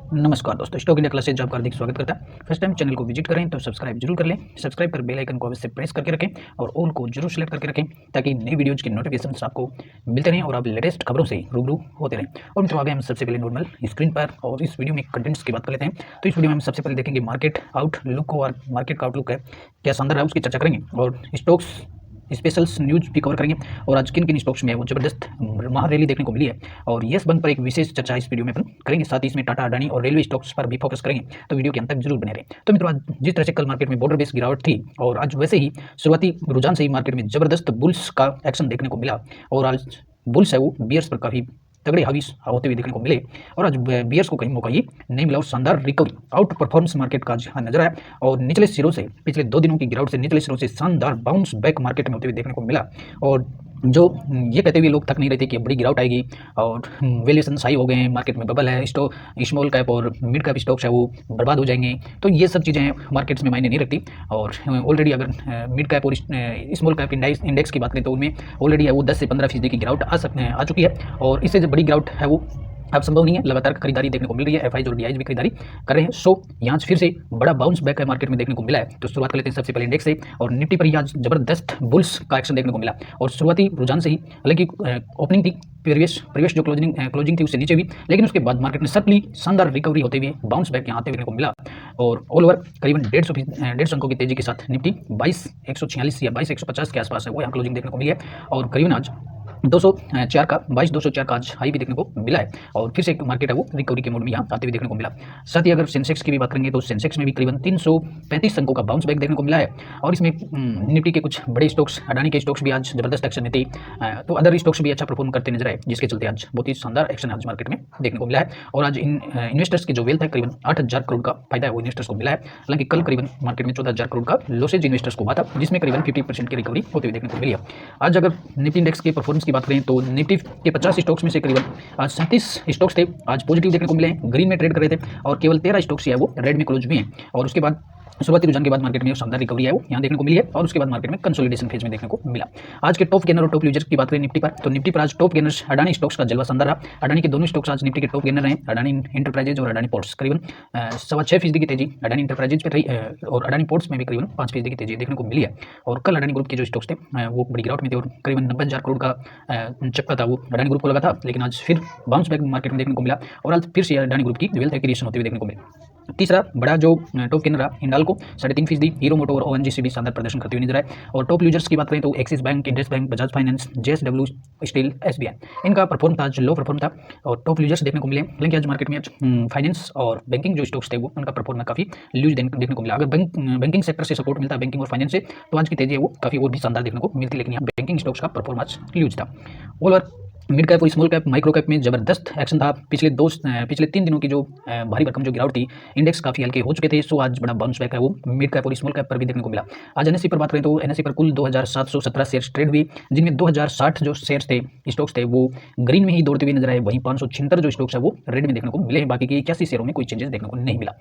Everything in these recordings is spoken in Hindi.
नमस्कार दोस्तों, स्टॉक इंडिया क्लासेज आपका हार्दिक स्वागत करता है। फर्स्ट टाइम चैनल को विजिट करें तो सब्सक्राइब जरूर कर लें। सब्सक्राइब कर बेल आइकन को अवश्य प्रेस करके रखें और ऑल को जरूर सेलेक्ट करके रखें ताकि नई वीडियोज के नोटिफिकेशंस आपको मिलते रहें और आप लेटेस्ट खबरों से रूबरू होते रहें। और मित्रों, आगे हम सबसे पहले नॉर्मल स्क्रीन पर और इस वीडियो में कंटेंट्स की बात कर लेते हैं। तो इस वीडियो में हम सबसे पहले देखेंगे मार्केट आउटलुक और मार्केट का आउटलुक है क्या शानदार है उसकी चर्चा करेंगे और स्टॉक्स स्पेशल्स न्यूज भी कवर करेंगे और आज किन किन स्टॉक्स में वो जबरदस्त महा रैली देखने को मिली है और यस बैंक पर एक विशेष चर्चा इस वीडियो में अपन करेंगे। साथ ही इसमें टाटा, अडानी और रेलवे स्टॉक्स पर भी फोकस करेंगे, तो वीडियो के अंत तक जरूर बने रहे। तो मित्रों, आज जिस तरह से कल मार्केट में बॉर्डर बेस गिरावट थी और आज वैसे ही शुरुआती रुझान से ही मार्केट में जबरदस्त बुल्स का एक्शन देखने को मिला और आज बुल्स है वो बियर्स पर काफी तगड़े हावी होते हुए देखने को मिले और आज बियर्स को कहीं मौका ही नहीं मिला और शानदार रिकवरी आउट परफॉर्मेंस मार्केट का आज नजर आया और निचले सिरों से पिछले 2 दिनों की गिरावट से निचले सिरों से शानदार बाउंस बैक मार्केट में होते हुए देखने को मिला। और जो ये कहते हुए लोग थक नहीं रहे थे कि बड़ी गिरावट आएगी और वैल्यूएशन हाई हो गए हैं, मार्केट में बबल है, स्मॉल कैप और मिड कैप स्टॉक्स है वो बर्बाद हो जाएंगे, तो ये सब चीज़ें मार्केट्स में मायने नहीं रखती। और ऑलरेडी अगर मिड कैप और स्मॉल कैप इंडेक्स की बात करें तो उनमें ऑलरेडी है वो 10 से 15% की गिरावट आ चुकी है और इससे जो बड़ी गिरावट है वो अब संभव नहीं है। लगातार खरीदारी देखने को मिल रही है, एफआईज और डीआईज भी खरीदारी कर रहे हैं। सो यहाँ फिर से बड़ा बाउंस बैक है मार्केट में देखने को मिला है। तो शुरुआत कर लेते हैं सबसे पहले इंडेक्स से और निफ्टी पर ही आज जबरदस्त बुल्स का एक्शन देखने को मिला और शुरुआती रुझान से ही, हालांकि ओपनिंग थी प्रीवियस जो क्लोजिंग थी उससे नीचे भी, लेकिन उसके बाद मार्केट में सडनली शानदार रिकवरी होते हुए बाउंस बैक यहाँ आते देखने को मिला और ऑल ओवर करीबन 150 अंकों की तेजी के साथ निफ्टी 22,146 या 22,150 के आसपास है वो यहाँ क्लोजिंग देखने को मिली है और करीबन आज 204 का 22,204 का आज हाई भी देखने को मिला है और फिर से एक मार्केट है वो रिकवरी के मोड में यहाँ आते हुए देखने को मिला। साथ ही अगर सेंसेक्स की भी बात करेंगे तो सेंसेक्स में भी करीबन 335 अंकों का बाउंस बैक देखने को मिला है और इसमें निफ्टी के कुछ बड़े स्टॉक्स, अडानी के स्टॉक्स भी आज जबरदस्त एक्शन में थे, तो अदर स्टॉक्स भी अच्छा परफॉर्म करते नजर आए, जिसके चलते आज बहुत ही शानदार एक्शन आज मार्केट में देखने को मिला है। और आज इन इन्वेस्टर्स की जो वेल्थ है करीबन 8,000 करोड़ का फायदा है वो इन्वेस्टर्स को मिला है। हालांकि कल करीबन मार्केट में 14,000 करोड़ का लॉसेज इन्वेस्टर्स को हुआ था, जिसमें करीबन 50% की रिकवरी होते हुए देखने को मिली है। आज अगर निफ्टी इंडेक्स के परफॉर्मेंस की बात करें तो निफ्टी के 50 स्टॉक्स में से करीबन आज 37 स्टॉक्स थे आज पॉजिटिव देखने को मिले, ग्रीन में ट्रेड कर रहे थे और केवल 13 स्टॉक्स है वो रेड में क्लोज भी हैं। और उसके बाद शुरुआती रुझान के बाद मार्केट में शानदार रिकवरी है वो यहाँ देखने को मिली है और उसके बाद मार्केट में कंसोलिडेशन फेज में देखने को मिला। आज के टॉप गेनर और टॉप यूजर्स की बात करें निफ्टी पर, तो निफ्टी पर आज टॉप गेनर्स अडानी स्टॉक्स का जलवा शानदार रहा। अडानी के दोनों स्टॉक्स आज निफ्टी के टॉप गेनर रहे, अडानी इंटरप्राइजेज और अडानी पोर्ट्स। करीबन 6.25% की तेजी अडानी इंटरप्राइजेज पे रही और अडानी पोर्ट्स में भी करीबन 5% की तेजी देखने को मिली है। और कल अडानी ग्रुप के जो स्टॉक्स थे वो बड़ी गिरावट में थे और करीबन 90,000 करोड़ का चक्का था वो अडानी ग्रुप को लगा था, लेकिन आज फिर बाउंस बैक मार्केट में देखने को मिला और आज फिर से अडानी ग्रुप की वेल्थ एक्विजिशन होते हुए देखने को मिला। तीसरा बड़ा जो टॉप गेनर रहा हिंडाल्को 3.5%, हीरो मोटो और ओएनजीसी भी शानदार प्रदर्शन करते हुए नजर आए। और टॉप यूजर्स की बात करें तो axis bank, Indus bank, Bajaj finance, JSW steel, SBI, इनका परफॉर्म था आज लो परफॉर्म था और टॉप यूजर्स देखने को मिले। लेकिन आज मार्केट में फाइनेंस और बैंकिंग जो स्टॉक्स थे वो उनका परफॉर्म काफी लूज देखने को मिला। अगर बैंकिंग सेक्टर से सपोर्ट मिलता है, बैंकिंग और फाइनेंस से, तो आज की तेजी है वो काफी और भी शानदार देखने को मिलती, लेकिन यहाँ बैंकिंग स्टॉक्स का परफॉर्मेंस लूज था। ऑल ओवर मिड कैप और स्मॉल कैप, माइक्रो कैप में जबरदस्त एक्शन था। पिछले 3 दिनों की जो भारी भरकम जो गिरावट थी, इंडेक्स काफी हल्के हो चुके थे, सो आज बड़ा बाउंस बैक है वो मिड कैप और स्मॉल कैप पर भी देखने को मिला। आज एनएससी पर बात करें तो एनएससी पर कुल 2,717 शेयर्स ट्रेड हुई, जिनमें 2,060 जो शेयर्स थे, स्टॉक्स थे, वो ग्रीन में ही दौड़ते हुए नजर आए। वहीं 576 जो स्टॉक्स है वो रेड में देखने को मिले, बाकी के 81 शेयरों में कोई चेंजेस देखने को नहीं मिला।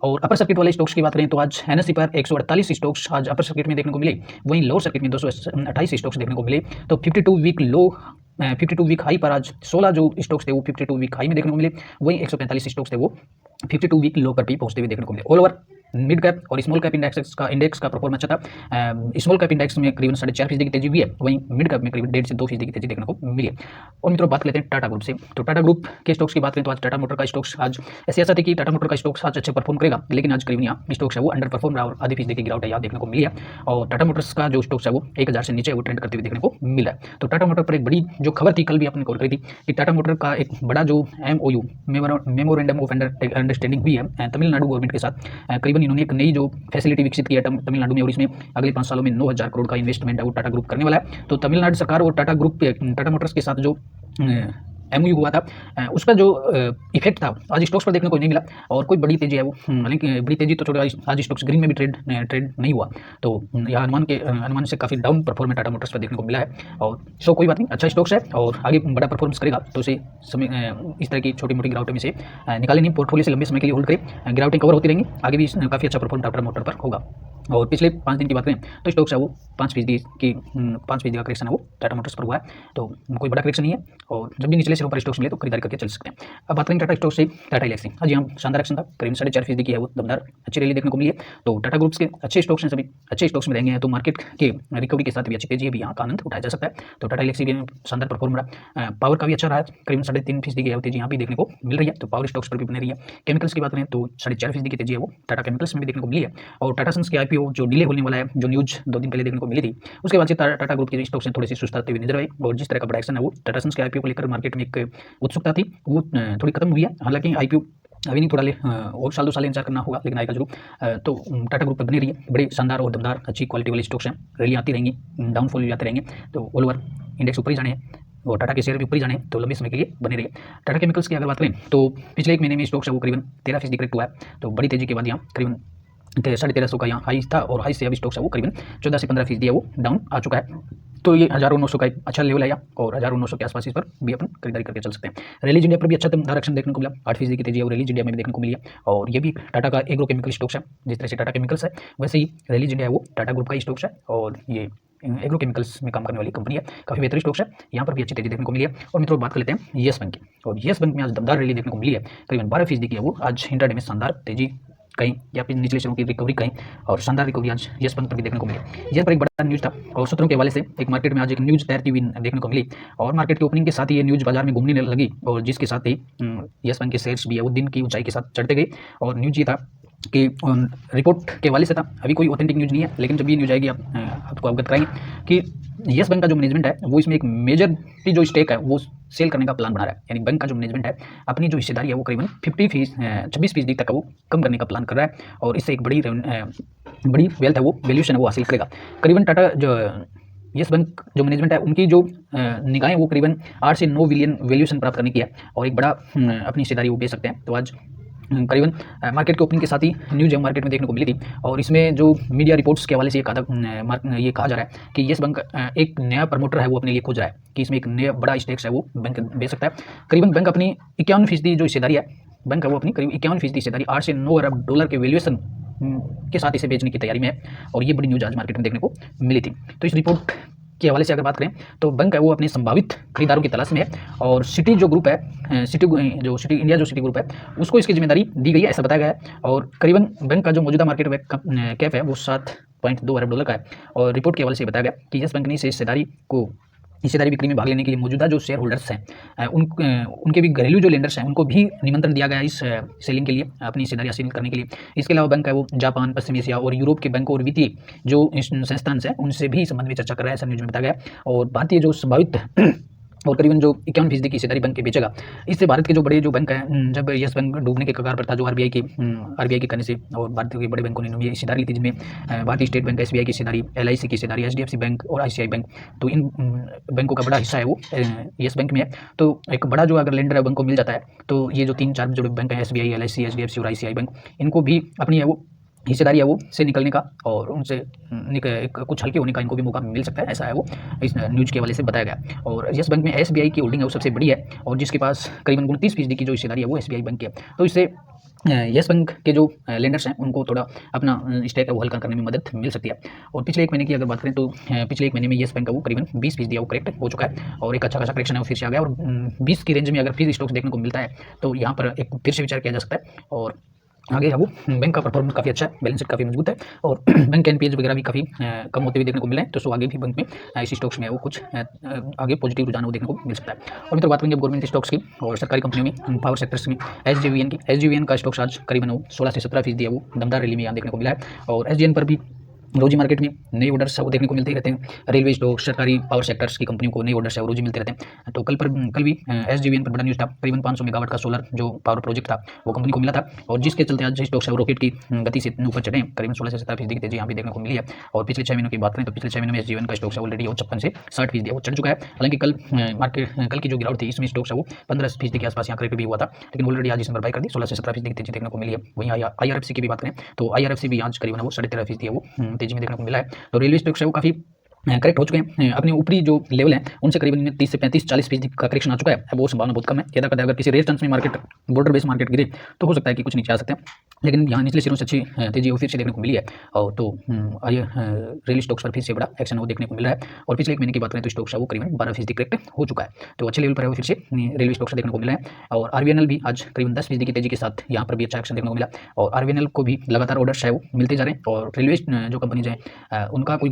और अपर सर्किट वाले स्टॉक्स की बात करें तो आज एनएससी पर 148 स्टॉक्स आज अपर सर्किट में देखने को मिले, वहीं लोअर सर्किट में 228 स्टॉक्स देखने को मिले। तो 52 वीक हाई पर आज 16 जो स्टॉक्स थे वो 52 वीक हाई में देखने को मिले, वहीं 145 स्टॉक्स थे वो 52 वीक लो पर भी पहुंचते हुए देखने को मिले। ऑल ओवर मिड कैप और स्मॉल कैप इंडेक्स का परफॉर्मेंस अच्छा था। स्मॉल कैप इंडेक्स में करीबन 4.5% की तेजी हुई है, वहीं मिड कैप में करीबन 1.5 से 2% की तेजी देखने को मिली है। और मित्रों, बात करते हैं टाटा ग्रुप से, तो टाटा ग्रुप के स्टॉक्स की बात करें तो आज टाटा मोटर का स्टॉक्स आज ऐसा था कि टाटा मोटर का स्टॉक्स आज अच्छे परफॉर्म करेगा, लेकिन आज करीबन यहाँ स्टॉक्स है वो अंडर परफॉर्म रहा और आधी फीसदी की गिरावट यहाँ देखने को मिली है। और टाटा मोटर्स का जो स्टॉक्स है वो 1,000 से नीचे वो ट्रेंड करते हुए देखने को मिला है। तो टाटा मोटर पर एक बड़ी जो खबर थी, कल भी आपने कॉल करी थी कि टाटा मोटर का एक बड़ा जो MOU मेमोरेंडम ऑफ अंडरस्टैंडिंग हुई है तमिलनाडु गवर्नमेंट के साथ। करीबन इन्होंने एक नई जो फैसिलिटी विकसित किया तमिलनाडु में और इसमें अगले 5 सालों में 9,000 करोड़ का इन्वेस्टमेंट है वो टाटा ग्रुप करने वाला है। तो तमिलनाडु सरकार और टाटा मोटर्स के साथ जो MOU हुआ था उसका जो इफेक्ट था आज स्टॉक्स पर देखने को नहीं मिला और कोई बड़ी तेजी है वो, हालांकि बड़ी तेजी तो छोड़ा, आज स्टॉक्स ग्रीन में भी ट्रेड नहीं हुआ, तो यह अनुमान से काफ़ी डाउन परफॉर्मेंस टाटा मोटर्स पर देखने को मिला है। और सो कोई बात नहीं, अच्छा स्टॉक्स है और आगे बड़ा परफॉर्मेंस करेगा, तो उसे इस तरह की छोटी मोटी गिरावटों में से निकाले नहीं, पोर्टफोलियो से लंबे समय के लिए होल्ड करें, गिरावटें कवर होती रहेंगी, आगे भी काफ़ी अच्छा परफॉर्म टाटा मोटर पर होगा। और पिछले 5 दिन की बात करें तो स्टॉक्स है वो 5% का करेक्शन है वो टाटा मोटर्स पर हुआ है, तो कोई बड़ा करेक्शन नहीं है। और जब भी निचले शेयरों पर स्टॉक्स मिले तो खरीदारी करके चल सकते हैं। अब बात करें टाटा स्टॉक से, टाटा एल्क्सी, आज यहाँ शानदार एक्शन था, करीबन 4.5% की है वो दमदार अच्छी रैली देखने को मिली है। तो टाटा ग्रुप्स के अच्छे स्टॉक्स हैं, सभी अच्छे स्टॉक्स में रहेंगे हैं, तो मार्केट के रिकवरी के साथ भी अच्छी तेजी है, भी यहाँ का आनंद उठाया जा सकता है। तो टाटा एल्क्सी भी शानदार परफॉर्म रहा, पावर का भी अच्छा रहा है, करीबन 3.5% की तेजी यहाँ भी देखने को मिल रही है, तो पावर स्टॉक्स पर भी बने रही है। केमिकल्स की बात करें तो 4.5% की तेजी है वो टाटा केमिकल्स में भी देखने को मिली है। और टाटा सन्स की IPO जो डिले होने वाला है, जो न्यूज 2 दिन पहले देखने को मिली थी, उसके बाद से टाटा ग्रुप के स्टॉक्स थोड़ी सी सुस्ताते हुए नजर आए, और जिस तरह का बड़ा एक्शन है वो टाटा सन्स के IPO को लेकर मार्केट में एक उत्सुकता थी, वो थोड़ी खत्म हुई है। हालांकि IPO अभी नहीं, थोड़ा और साल 2 साल इंतजार करना होगा, लेकिन आएगा जरूर। तो टाटा ग्रुप पर बनी रही है, बड़े शानदार और दमदार अच्छी क्वालिटी वाले स्टॉक्स हैं, रैली आती रहेंगी, डाउनफॉल भी आते रहेंगे, तो ऑल ओवर इंडेक्स ऊपर ही जाने हैं और टाटा के शेयर भी ऊपर ही जाने हैं, तो लंबे समय के लिए बने रहिए। टाटा केमिकल्स की अगर बात करें तो पिछले 1 महीने में स्टॉक्स है वो करीबन 13% करेक्ट हुआ है, तो बड़ी तेजी के बाद यहाँ करीबन 1350 का यहाँ हाई था, और हाई से अभी स्टॉक्स है वो करीबन 14 से 15% है वो डाउन आ चुका है। तो ये 1900 का एक अच्छा लेवल है, और 1900 के आसपास इस पर भी अपन खरीदारी करके चल सकते हैं। रिलायंस इंडिया पर भी अच्छा डायरेक्शन देखने को मिला, 8% की तेजी और रिलायंस इंडिया में भी देखने को मिली है, और ये भी टाटा का एग्रो केमिकल स्टॉक्स है। जिस तरह से टाटा केमिकल्स है वैसे ही रिलायंस इंडिया है वो टाटा ग्रुप का ही स्टॉक्स है, और ये एग्रो केमिकल्स में काम करने वाली कंपनी है, काफ़ी बेहतरीन स्टॉक्स है, यहाँ पर भी अच्छी तेजी देखने को मिली है। और मित्रों बात कर लेते हैं येस बैंक की, और येस बैंक में आज दमदार रैली देखने को मिली है, करीबन 12% की है वो आज इंट्राडे में शानदार तेजी कहीं या फिर निचले शेयरों की रिकवरी कहीं, और शानदार रिकवरी आज येस बैंक पर भी देखने को मिली। येस पर एक बड़ा न्यूज़ था, और सूत्रों के हवाले से एक मार्केट में आज एक न्यूज़ तैरती हुई देखने को मिली, और मार्केट की ओपनिंग के साथ ही ये न्यूज़ बाजार में घूमने लगी, और जिसके साथ ही येस बैंक के शेयर्स भी है वो दिन की ऊंचाई के साथ चढ़ते गए। और न्यूज़ ये था कि रिपोर्ट के हवाले से था, अभी कोई ऑथेंटिक न्यूज़ नहीं है, लेकिन जब ये न्यूज़ आएगी आपको अवगत कराएंगे कि येस बैंक का जो मैनेजमेंट है वो इसमें एक मेजर जो स्टेक है वो सेल करने का प्लान बना रहा है। यानी बैंक का जो मैनेजमेंट है अपनी जो हिस्सेदारी है वो करीबन 26% तक वो कम करने का प्लान कर रहा है, और इससे एक बड़ी वेल्थ है वो वैल्यूएशन है वो हासिल करेगा। करीबन टाटा जो येस बैंक जो मैनेजमेंट है उनकी जो निगाहें वो करीबन 8 से 9 बिलियन वैल्यूएशन प्राप्त करने की है, और एक बड़ा अपनी हिस्सेदारी वो बेच सकते हैं। तो आज करीबन मार्केट के ओपनिंग के साथ ही न्यूज़ मार्केट में देखने को मिली थी, और इसमें जो मीडिया रिपोर्ट्स के हवाले से ये कहा जा रहा है कि येस बैंक एक नया प्रमोटर है वो अपने लिए खोज रहा है, कि इसमें एक नया बड़ा स्टेक्स है वो बैंक बेच सकता है। करीबन बैंक अपनी 51% जो हिस्सेदारी है, बैंक है वो अपनी करीब 51% हिस्सेदारी 8 से 9 अरब डॉलर के वैल्यूएशन के साथ इसे बेचने की तैयारी में है, और ये बड़ी न्यूज़ आज मार्केट में देखने को मिली थी। तो इस रिपोर्ट के हवाले से अगर बात करें तो बैंक है वो अपने संभावित खरीदारों की तलाश में है, और सिटी जो ग्रुप है, सिटी इंडिया जो सिटी ग्रुप है उसको इसकी जिम्मेदारी दी गई है, ऐसा बताया गया है। और करीबन बैंक का जो मौजूदा मार्केट कैप है वो 7.2 अरब डॉलर का है, और रिपोर्ट के हवाले से बताया गया कि येस बैंक ने इस हिस्सेदारी बिक्री में भाग लेने के लिए मौजूदा जो शेयर होल्डर्स हैं उनके भी घरेलू जो लेंडर्स हैं उनको भी निमंत्रण दिया गया इस सेलिंग के लिए, अपनी हिस्सेदारी हासिल करने के लिए। इसके अलावा बैंक है वो जापान, पश्चिमी एशिया और यूरोप के बैंकों और वित्तीय जो संस्थान हैं उनसे भी इस संबंध में चर्चा कर रहा है, ऐसा न्यूज़ में बताया गया। और भारतीय जो संभावित और करीबन जो 51% की हिस्सेदारी बैंक के बेचेगा, इससे भारत के जो बड़े जो बैंक हैं, जब येस बैंक डूबने के कगार पर था, जो आरबीआई के कहने से, और भारतीय के बड़े बैंकों ने ये हिस्सेदारी ली थी, जिनमें भारतीय स्टेट बैंक, SBI की हिस्सेदारी, LIC की हिस्सेदारी, HDFC बैंक और ICICI बैंक, तो इन बैंकों का बड़ा हिस्सा है वो येस बैंक में है। तो एक बड़ा जो अगर लेंडर है बैंक को मिल जाता है, तो ये जो 3-4 जो बैंक हैं, SBI, LIC, HDFC और ICICI बैंक, इनको भी अपनी है वो हिस्सेदारी है वो से निकलने का और उनसे कुछ हल्के होने का इनको भी मौका मिल सकता है, ऐसा है वो इस न्यूज़ के हवाले से बताया गया। और येस बैंक में SBI की होल्डिंग है वो सबसे बड़ी है, और जिसके पास करीबन 29% की जो हिस्सेदारी है वो SBI बैंक की है। तो इससे येस बैंक के जो लेंडर्स हैं उनको थोड़ा अपना स्टेक वो हल्का करने में मदद मिल सकती है। और पिछले 1 महीने की अगर बात करें तो पिछले 1 महीने में येस बैंक का वो करीबन 20% वो करेक्ट हो चुका है, और एक अच्छा खासा करेक्शन है वो फिर से आ गया, और 20 की रेंज में अगर फिर स्टॉक्स देखने को मिलता है तो यहाँ पर एक फिर से विचार किया जा सकता है। और आगे है वो बैंक का परफॉर्मेंस काफ़ी अच्छा है, बैलेंस शीट काफ़ी मजबूत है, और बैंक के NPAs वगैरह भी काफ़ी कम होते हुए देखने को मिले हैं। तो सो आगे भी बैंक में इसी स्टॉक्स में वो कुछ आगे पॉजिटिव रुझान वो देखने को मिल सकता है। और मित्र बात करेंगे गवर्नमेंट स्टॉक्स की और सरकारी कंपनियों में, पावर सेक्टर्स में SJVN का स्टॉक्स आज करीबन वो 16 से 17% है वो दमदार रैली में यहाँ देखने को मिला है। और SJN पर भी रोजी मार्केट में नए ऑर्डर्स वो देखने को मिलते ही रहते हैं। रेलवे स्टॉक, सरकारी पावर सेक्टर्स की कंपनियों को नए ऑर्डर्स है वो रोजी मिलते रहते हैं। तो कल भी SJVN पर बड़ा न्यूज़ था, करीबन 500 मेगावाट का सोलर जो पावर प्रोजेक्ट था वो कंपनी को मिला था, और जिसके चलते आज स्टॉक्स है वो रॉकेट की गति से ऊपर चढ़े हैं, करीबन 16 से 17% की तेजी यहाँ भी देखने को मिली है। और पिछले 6 महीनों की बात करें तो पिछले 6 महीनों में SJVN का स्टॉक्स है ऑलरेडी वो 56 से 60% वो चढ़ चुका है। हालांकि कल की जो गिरावट थी इसमें स्टॉक्स है वो 15% के आसपास यहाँ करेक्ट भी हुआ था, लेकिन ऑलरेडी आज इसमें भरपाई कर दी, 16 से 17% की तेजी देखने को मिली है। वहीं IRFC की भी बात करें तो IRFC भी आज करीबन वो 13.5% है वो तेजी में देखने को मिला है। तो रेलवे स्टॉक्स है वो काफ़ी करेक्ट हो चुके हैं। अपने ऊपरी जो लेवल है उनसे करीबन इनमें 30 से 35-40% का करेक्शन आ चुका है। अब वो संभावना बहुत कम है। यदा कदा अगर किसी रेयर चांस में मार्केट बॉर्डर बेस मार्केट गिरे तो हो सकता है कि कुछ नीचे आ सकते हैं, लेकिन यहाँ निचले सिरों से अच्छी तेजी वो फिर से देखने को मिली है। और तो आइए रियल स्टॉक्स पर फिर से बड़ा एक्शन वो देखने को मिल रहा है। और पिछले एक महीने की बात करें तो स्टॉक्स है वो करीबन 12% करेक्ट हो चुका है, तो अच्छे लेवल पर है वो फिर से रेलवे स्टॉक्स देखने को मिला है। और आरबीएनएल भी आज करीबन 10% की तेजी के साथ यहाँ पर भी अच्छा एक्शन देखने को मिला। और आरबीएनएल को भी लगातार ऑर्डर्स है वो मिलते जा रहे हैं। और रेलवे जो कंपनीज हैं उनका कोई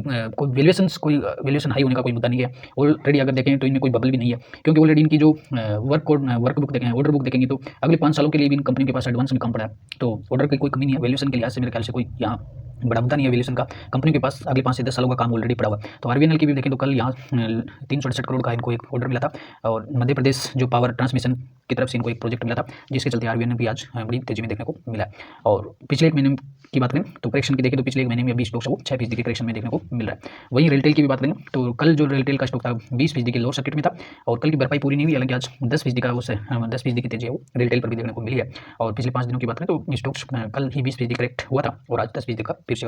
वैल्यूएशन हाई होने का कोई मुद्दा नहीं है। ऑलरेडी अगर देखें तो इनमें कोई बबल भी नहीं है, क्योंकि ऑलरेडी इनकी जो वर्क बुक देखें, ऑर्डर बुक देखेंगे तो अगले 5 सालों के लिए भी इन कंपनी के पास एडवांस में काम पड़ा है। तो ऑर्डर की कोई कमी नहीं है। वैल्यूएशन के लिहाज से मेरे ख्याल से कोई यहाँ बड़ा मुद्दा नहीं है वैल्यूएशन का। कंपनी के पास अगले 5 से 10 सालों का काम ऑलरेडी पड़ा हुआ है। तो आरबीएनएल की भी देखें तो कल यहाँ 368 करोड़ का इनको एक ऑर्डर मिला था, और मध्य प्रदेश जो पावर ट्रांसमिशन की तरफ से इनको एक प्रोजेक्ट मिला था, जिसके चलते आरबीएनएल भी आज बड़ी तेजी में देखने को मिला है। और पिछले एक महीने की बात करें तो करेक्शन की देखें तो पिछले एक महीने में अभी स्टॉक्स वो 6% के करेक्शन में देखने को मिल रहा है। वहीं रेलटेल की भी बात करें तो कल जो रेलटेल का स्टॉक था 20% के लोअर सर्किट में था, और कल की भरपाई पूरी नहीं हुई, हालांकि आज 10% का उससे 10% की तेजी है वो रेलटेल पर भी देखने को मिली है। और पिछले 5 दिनों की बात करें तो स्टॉक्स कल ही 20% करेक्ट हुआ था, और आज 10% का फिर से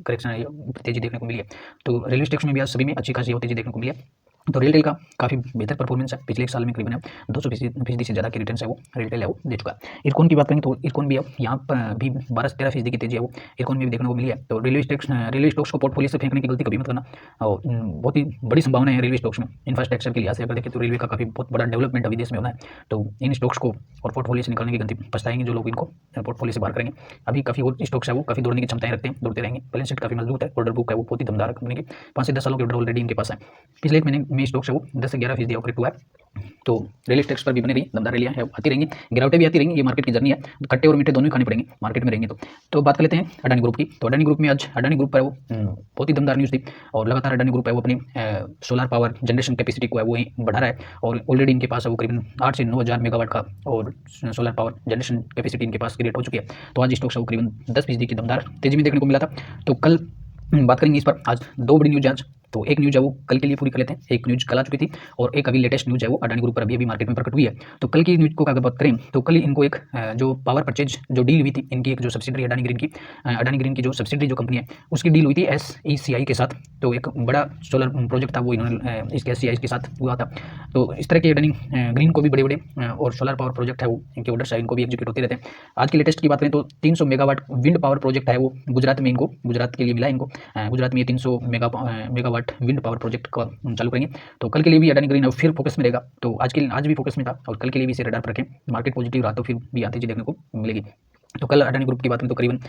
करेक्शन तेजी देखने को मिली है। तो रेलवे स्टॉक्स में भी आज सभी में अच्छी खासी तेजी देखने को मिली है। तो रेलटेल का काफ़ी बेहतर परफॉर्मेंस है। पिछले एक साल में करीबन 200% से ज़्यादा की रिटर्न है वो रेलटेल है वो दे चुका है। इरकॉन की बात करें तो इरकॉन भी यहाँ पर भी 12 से 13% की तेजी है वो इरकॉन में भी देखने को मिली है। तो रेलवे स्टॉक्स को पोर्टफोलियो से फेंकने की गलती कभी मत करना। और बहुत ही बड़ी संभावना है रेलवे स्टॉक्स में। इंफ्रास्ट्रक्चर के लिहाज से अगर देखें तो रेलवे का काफ़ी बहुत बड़ा डेवलपमेंट अभी देश में होना है। तो इन स्टॉक्स को और पोर्टफोलियो से निकालने की गलती पछताएंगे जो लोग इनको पोर्टफोलियो से बाहर करेंगे। अभी काफ़ी और स्टॉक्स है वो काफ़ी दौड़ने की क्षमताएं रखते हैं, दौड़ते रहेंगे। बैलेंस शीट काफ़ी मजबूत है, ऑर्डर बुक है वो बहुत ही दमदार कंपनी की, 5 से 10 सालों के ऑर्डर ऑलरेडी इनके पास है। पिछले एक महीने में स्टॉक्स है वो 10 से 11% ऑपरेट हुआ है। तो रेलवे स्टॉक्स पर भी बने रही, दमदार रैलियां है आती रहेंगी, गिरावटें भी आती रहेंगी। ये मार्केट की जर्नी है, खट्टे और मीठे दोनों ही खाने पड़ेंगे मार्केट में रहेंगे। तो बात कर लेते हैं अडानी ग्रुप की। तो अडानी ग्रुप में आज अडानी ग्रुप पर वो बहुत ही दमदार न्यूज़ थी, और लगातार अडानी ग्रुप है वो अपनी सोलर पावर जनरेशन कैपेसिटी को है वो बढ़ा रहा है। और ऑलरेडी इनके पास है वो करीबन 8 से 9 हज़ार मेगावाट का और सोलर पावर जनरेशन कैपेसिटी इनके पास क्रिएट हो चुकी है। तो आज स्टॉक्स है वो करीबन 10% की दमदार तेजी में देखने को मिला था। तो कल बात करेंगे इस पर। आज 2 बड़ी न्यूज़ आज, तो एक न्यूज़ है वो कल के लिए पूरी कर लेते हैं। एक न्यूज़ कल आ चुकी थी, और एक अभी लेटेस्ट न्यूज़ है वो अडानी ग्रुप पर अभी मार्केट में प्रकट हुई है। तो कल की न्यूज़ को अगर बात करें तो कल इनको एक जो पावर परचेज जो डील हुई थी इनकी, एक जो सब्सिडरी अडानी ग्रीन की जो सब्सिडरी जो कंपनी है उसकी डील हुई थी SECI के साथ। तो एक बड़ा सोलर प्रोजेक्ट था वो इन्होंने इसके SECI के साथ हुआ था। तो इस तरह के अडानी ग्रीन को भी बड़े बड़े और सोलर पावर प्रोजेक्ट है वो इनके ऑर्डर्स है इनको भी एग्जीक्यूट होते रहते हैं। आज की लेटेस्ट की बात करें तो 300 मेगावाट विंड पावर प्रोजेक्ट है वो गुजरात में इनको, गुजरात के लिए मिला इनको। गुजरात में 300 मेगावाट विंड पावर प्रोजेक्ट का चालू करेंगे। तो कल के लिए भी अडानी ग्रीन फिर फोकस में रहेगा। तो आज भी फोकस में था, और कल के लिए भी इसे रडार पर रखें। मार्केट पॉजिटिव रहा तो फिर भी आती चीज देखने को मिलेगी। तो कल अडानी ग्रुप की बात करें तो करीबन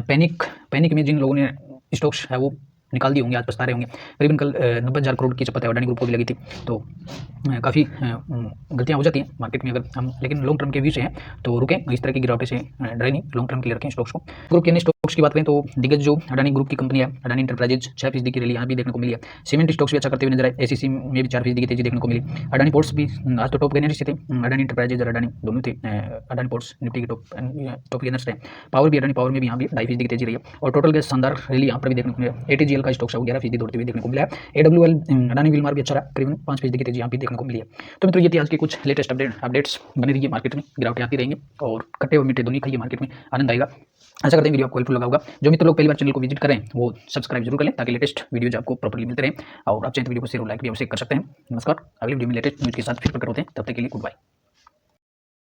पैनिक में जिन लोगों ने स्टॉक्स है वो निकाल दिए होंगे आज पछता रहे होंगे। करीबन कल 90,000 करोड़ की चपत है अडानी ग्रुप को भी लगी थी। तो काफ़ी गलतियाँ हो जाती हैं मार्केट में अगर हम, लेकिन लॉन्ग टर्म के व्यू से हैं तो रुकें, इस तरह की गिरावटें से डरे नहीं, लॉन्ग टर्म के लिए रखें स्टॉक्स को। ग्रुप के अन्य स्टॉक्स की बात करें तो दिग्गज जो अडानी ग्रुप की कंपनी है अडानी इंटरप्राइजेज 6% की रैली यहाँ भी देखने को मिली है। सीमेंट स्टॉक्स भी अच्छा करते हुए नजर आए, ACC में भी 4% की तेजी देखने को मिली। अडानी पोर्ट्स भी आज तो टॉप गेनर्स थे, अडानी इंटरप्राइजेज और अडानी दोनों थे। अडानी पोर्ट्स निफ्टी के टॉप गेनर्स थे। पावर भी अडानी पावर में भी यहाँ भी 2.5% की तेजी रही है। और टोटल गैस शानदार रैली यहाँ पर भी देखने को मिला। ATGL का स्टॉक्स है वो 11% दौड़ते हुए देखने को मिला है। AWL अडानी विलमार भी अच्छा रहा, करीबन 5% की तेजी यहाँ भी देखने को मिली है। तो मित्रों ये थी आज की कुछ लेटेस्ट अपडेट्स। बने रहिए मार्केट में, गिरावटें आती रहेंगी, और खट्टे और मीठे दोनों खाइए, मार्केट में आनंद आएगा। आशा करते हैं वीडियो आपको हेल्पफुल लगा होगा। जो मित्र लोग पहली बार चैनल को विजिट करें वो सब्सक्राइब जरूर करें, ताकि लेटेस्ट वीडियोज आपको प्रॉपर्ली मिलते रहें। और आप चाहें तो वीडियो को शेयर और लाइक भी अवश्य कर सकते हैं। नमस्कार, अगली वीडियो में लेटेस्ट न्यूज़ के साथ फिर प्रकट होते हैं, तब तक के लिए गुड बाय।